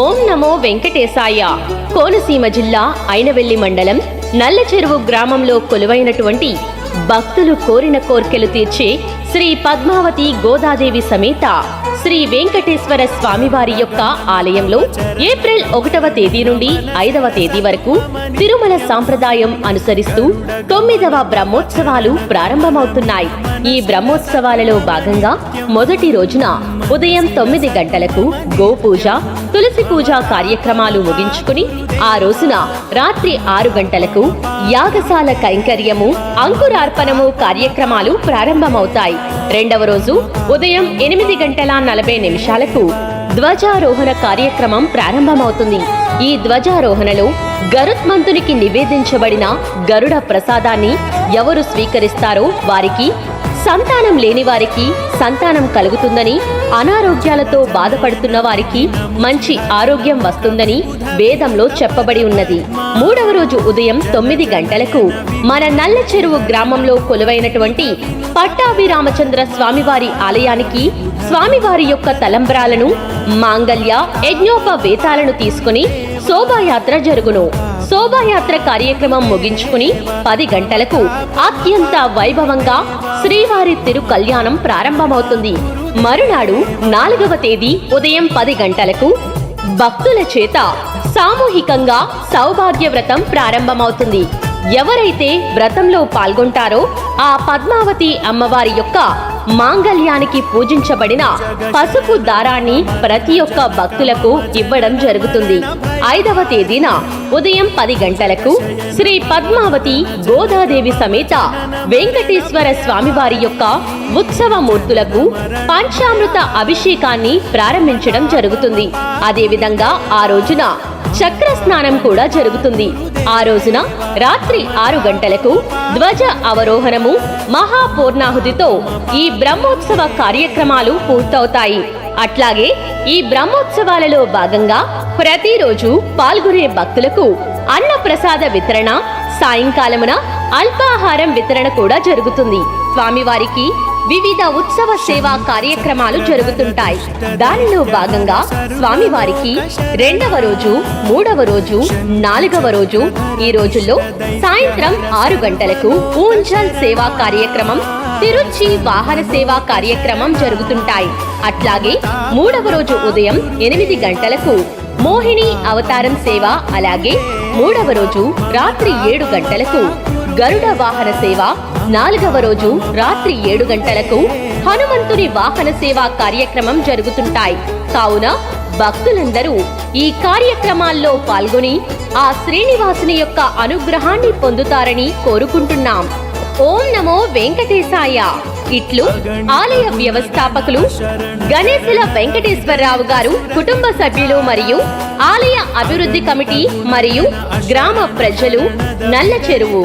ఓం నమో వెంకటేశాయ. కోనసీమ జిల్లా ఐనవెల్లి మండలం నల్లచెరువు గ్రామంలో కొలువైనటువంటి భక్తులు కోరిన కోర్కెలు తీర్చే శ్రీ పద్మావతి గోదాదేవి సమేత శ్రీ వెంకటేశ్వర స్వామివారి యొక్క ఆలయంలో ఏప్రిల్ 1వ తేదీ నుండి 5వ తేదీ వరకు తిరుమల సాంప్రదాయం అనుసరిస్తూ 9వ బ్రహ్మోత్సవాలు ప్రారంభమవుతున్నాయి. ఈ బ్రహ్మోత్సవాలలో భాగంగా మొదటి రోజున ఉదయం 9 గంటలకు గోపూజ, తులసి పూజ కార్యక్రమాలు ముగించుకుని ఆ రోజున రాత్రి 6 గంటలకు యాగశాల కైంకర్యము, అంకురార్పణము కార్యక్రమాలు ప్రారంభమవుతాయి. రెండవ రోజు ఉదయం 8:40 ధ్వజారోహణ కార్యక్రమం ప్రారంభమవుతుంది. ఈ ధ్వజారోహణలో గరుత్మంతునికి నివేదించబడిన గరుడ ప్రసాదాన్ని ఎవరు స్వీకరిస్తారో వారికి, సంతానం లేని వారికి సంతానం కలుగుతుందని, అనారోగ్యాలతో బాధపడుతున్న వారికి మంచి ఆరోగ్యం వస్తుందని వేదంలో చెప్పబడి ఉన్నది. మూడవ రోజు ఉదయం 9 గంటలకు మన నల్లచెరువు గ్రామంలో కొలువైనటువంటి పట్టాభిరామచంద్ర స్వామివారి ఆలయానికి స్వామివారి యొక్క తలంబ్రాలను, మాంగళ్య యజ్ఞోపవేతాలను తీసుకుని శోభాయాత్ర జరుగును. శోభాయాత్ర కార్యక్రమం ముగించుకుని 10 గంటలకు అత్యంత వైభవంగా శ్రీవారి తిరు కళ్యాణం ప్రారంభమవుతుంది. మరునాడు 4వ తేదీ ఉదయం 10 గంటలకు భక్తుల చేత సామూహికంగా సౌభాగ్య వ్రతం ప్రారంభమవుతుంది. ఎవరైతే వ్రతంలో పాల్గొంటారో ఆ పద్మావతి అమ్మవారి యొక్క మాంగళ్యానికి పూజించబడిన పసుపు దారాన్ని ప్రతి ఒక్క భక్తులకు ఇవ్వడం జరుగుతుంది. 5వ తేదీన ఉదయం 10 గంటలకు శ్రీ పద్మావతి గోదాదేవి సమేత వెంకటేశ్వర స్వామివారి యొక్క ఉత్సవ మూర్తులకు పంచామృత అభిషేకాన్ని ప్రారంభించడం జరుగుతుంది. అదేవిధంగా ఆ రోజున చక్ర స్నానం కూడా జరుగుతుంది. ఆ రోజున రాత్రి 6 గంటలకు ధ్వజ అవరోహణము, మహాపూర్ణాహుతితో ఈ బ్రహ్మోత్సవ కార్యక్రమాలు పూర్తవుతాయి. అట్లాగే ఈ బ్రహ్మోత్సవాలలో భాగంగా ప్రతిరోజు పాల్గొనే భక్తులకు అన్న ప్రసాద వితరణ, సాయంకాలమున అల్పాహారం వితరణ కూడా జరుగుతుంది. స్వామివారికి వివిధ ఉత్సవ సేవా కార్యక్రమాలు జరుగుతుంటాయి. దానిలో భాగంగా స్వామివారికి 2వ రోజు, 3వ రోజు, 4వ రోజు ఈ రోజుల్లో సాయంత్రం 6 గంటలకు ఊంజల్ సేవా కార్యక్రమం, తిరుచి వాహన సేవా కార్యక్రమం జరుగుతుంటాయి. అట్లాగే 3వ రోజు ఉదయం 8 గంటలకు మోహిని అవతారం సేవ, అలాగే 3వ రోజు రాత్రి 7 గంటలకు గరుడ వాహన సేవ, 4వ రోజు రాత్రి 7 గంటలకు హనుమంతుని వాహన సేవా కార్యక్రమం జరుగుతుంటాయి. కావున భక్తులందరూ ఈ కార్యక్రమాల్లో పాల్గొని ఆ శ్రీనివాసుని యొక్క అనుగ్రహాన్ని పొందుతారని కోరుకుంటున్నాం. ఓం నమో వెంకటేశాయ. ఇట్లు ఆలయ వ్యవస్థాపకులు గణేశుల వెంకటేశ్వరరావు గారు, కుటుంబ సభ్యులు మరియు ఆలయ అభివృద్ధి కమిటీ మరియు గ్రామ ప్రజలు, నల్లచెరువు.